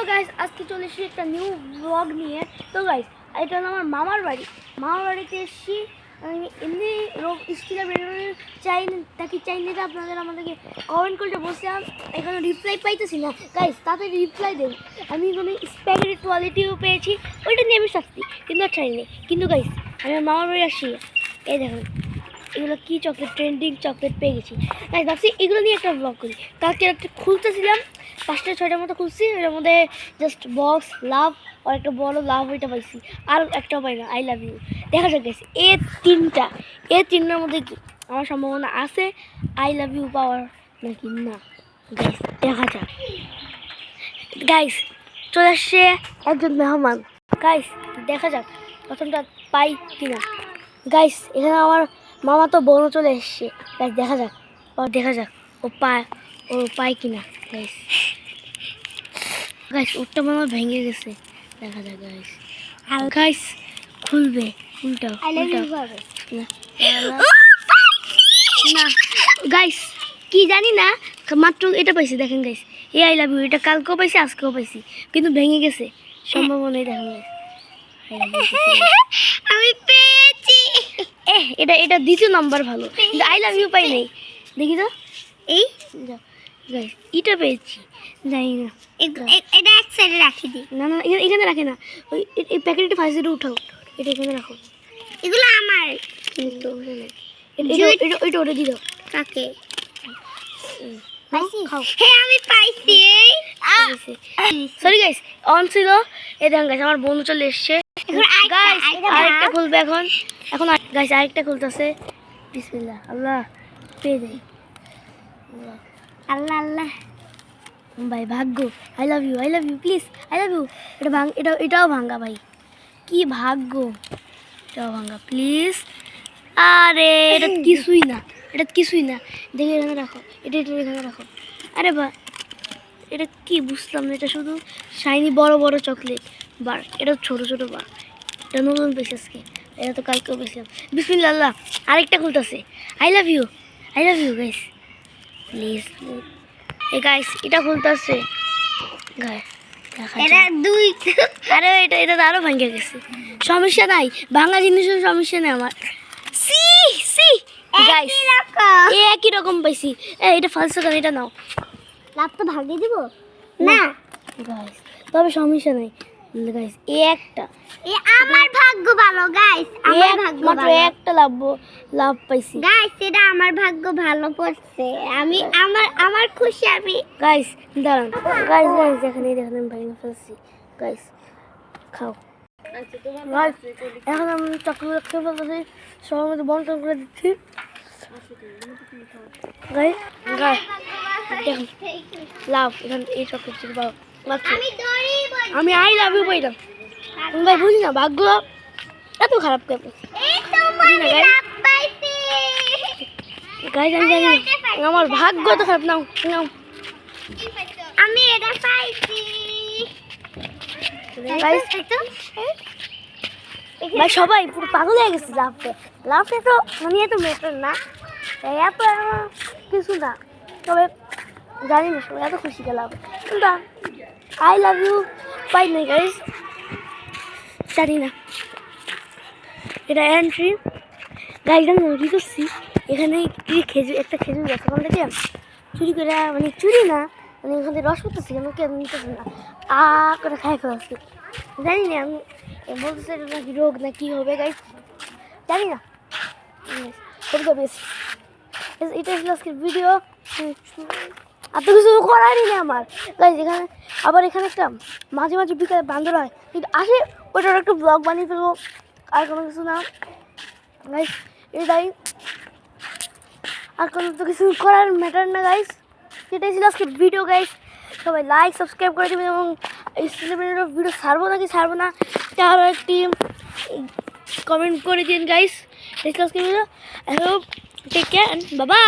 Guys আজকে চলে এসেছি একটা নিউ ব্লগ নিয়ে। তো গাইস এটা হলো আমার মামার বাড়িতে এসেছি। এমনি স্টিকার চাইনিটা আপনাদের আমাদেরকে কমেন্ট করতে বসলাম, এখানে রিপ্লাই পাইতেছি না। গাইস তাড়াতাড়ি রিপ্লাই দেন। আমি কোনো স্প্যাগেটি কোয়ালিটিও পেয়েছি, ওইটা নিয়ে আমি শাস্তি কিন্তু চাইনি। কিন্তু গাইস আমি আমার মামার বাড়ি আসছি, এই দেখুন এগুলো কী চকলেট, ট্রেন্ডিং চকলেট পেয়ে গেছি। তাই ভাবছি এগুলো নিয়ে একটা ব্লগ করি। কালকে একটা খুলতেছিলাম, 5টা-6টার মতো খুলছি, এটার মধ্যে জাস্ট বক্স লাভ আর একটা বড় লাভ ওইটা পাইছি, আর একটাও পাই না আই লাভ ইউ। দেখা যাক গেছে এই তিনটার মধ্যে কি আমার সম্ভাবনা আছে আই লাভ ইউ পাওয়ার নাকি না। গাইস দেখা যাক। গাইস চলে আসছে একজন মেহমান। গাইস দেখা যাক প্রথমটা পাই কিনা। গাইস এখানে আমার মামা তো বোনও চলে এসছে। গাইস দেখা যাক ও পায় কিনা। গাইস ওটা মামা ভেঙে গেছে, দেখা যাক। গাইস খুলবে উল্টা না। গাইস কি জানি না, মাত্র এটা পাইছি। দেখেন গাইস এই আই লাভ ইউ, এটা কালকেও পাইছি আজকেও পাইছি, কিন্তু ভেঙে গেছে সম্ভাবনাই। দেখেন গাইস আমি পেয়েছি। এটা দ্বিতীয় নাম্বার ভালো, কিন্তু আই লাভ ইউ পাই নাই। দেখি তো এই গাইস এটা পেয়েছি, জানি না। এটা এক সাইডে রাখি দিই। না এখানে রাখে না, ওই এই প্যাকেটটা ফার্স্টে উঠাও, এটা এখানে রাখো। এগুলো আমার, কিন্তু এটা ওটা দিয়ে দাও। কাকে আমি পাইছি। সরি গাইস অন ছিল। এই দেখেন গাইস আমার বন্ধু চলে এসছে। গাইস আরেকটা খুলবে এখন গাইস আরেকটা খুলতেছে। বিসমিল্লাহ। আল্লাহ পেয়ে যাই। আল্লাহ ভাই ভাগ্য। I love you please, I love you. এটাও ভাঙ্গা ভাই, কি ভাগ্য, এটাও ভাঙ্গা প্লিজ। আরে এটা কিছুই না, দেখে এখানে রাখো, এটা এখানে রাখো। আরে বা এটা কি বুঝলাম না, এটা শুধু শাইনি বড় চকলেট বার, এটা ছোট বার। এটা নতুন পেয়েছি আজকে, এটা তো কালকেও পেয়েছিলাম। বিসমিল্লাহ। আল্লাহ আরেকটা খুলতেছে। I love you guys please. এই গাইস এটা খুলতেছে। আরে এটা আরো ভাঙে গেছে, সমস্যা নাই, ভাঙা জিনিসের সমস্যা নেই আমার। গাইস একই রকম পাইছি। এটা ফালসো কেন, এটা নাও, লাভ তো ভাঙিয়ে দিব না গাইস, তবে সমস্যা নাই গাইস। একটা আমার ভাগ্য ভালো গাইস, আমার ভাগ্য ভালো, একটা লাভ পাইছি গাইস। এটা আমার ভাগ্য ভালো পড়ছে, আমি আমার খুশি আমি। গাইস দাঁড়ান গাইস দেখেন ভাঙে ফেলছি গাইস, খাও। এখন আমি চকলেট খেয়ে ফেলতেছি, সবার মধ্যে বন্টন করে দিচ্ছি। লাভ এখানে এই চকলেট আমি আই লাভ ইউ পাইলাম ভাই, বুঝি না ভাগ্য এত খারাপ কেন। গাইস আমি জানি না, আমার ভাগ্য এত খারাপ। নাও আমি এটা পাইছি ভাই। সবাই পুরো পাগল হয়ে গেছে লাভটা তো মানে এত ম্যাটার না, এত কিছু না, তবে জানি না সবাই এত খুশি গেলাম। কিন্তু আই লাভ ইউ পাই নাই গাইস, জানি না। এটা এন্ট্রি গাইস, আমি নদী করছি এখানে একটা খেজুর গাছ, ওখান থেকে চুরি করে, মানে চুরি না, মানে ওখান থেকে রস করতেছি, আমি কেন নিতেছি না, করে খাই ফেলাচ্ছি। জানি না আমি বলতেছি এটা নাকি রোগ না কি হবে গাইস, জানি না। এটা ছিল আজকের ভিডিও, এত কিছু করারই নেই আমার গাইস। এখানে একটা মাঝে বিকালে বান্দর হয়, কিন্তু আসে ওটার একটা ব্লগ বানিয়ে ফেলবো, আর কোনো কিছু না গাইস। এটাই আর কোনো তো কিছু করার ম্যাটার না গাইস। এটাই ছিল আজকের ভিডিও গাইস। সবাই লাইক সাবস্ক্রাইব করে দেবেন, এবং এই ভিডিও ছাড়বো না তারও একটি কমেন্ট করে দিন গাইস। আজকের video take care, bye by.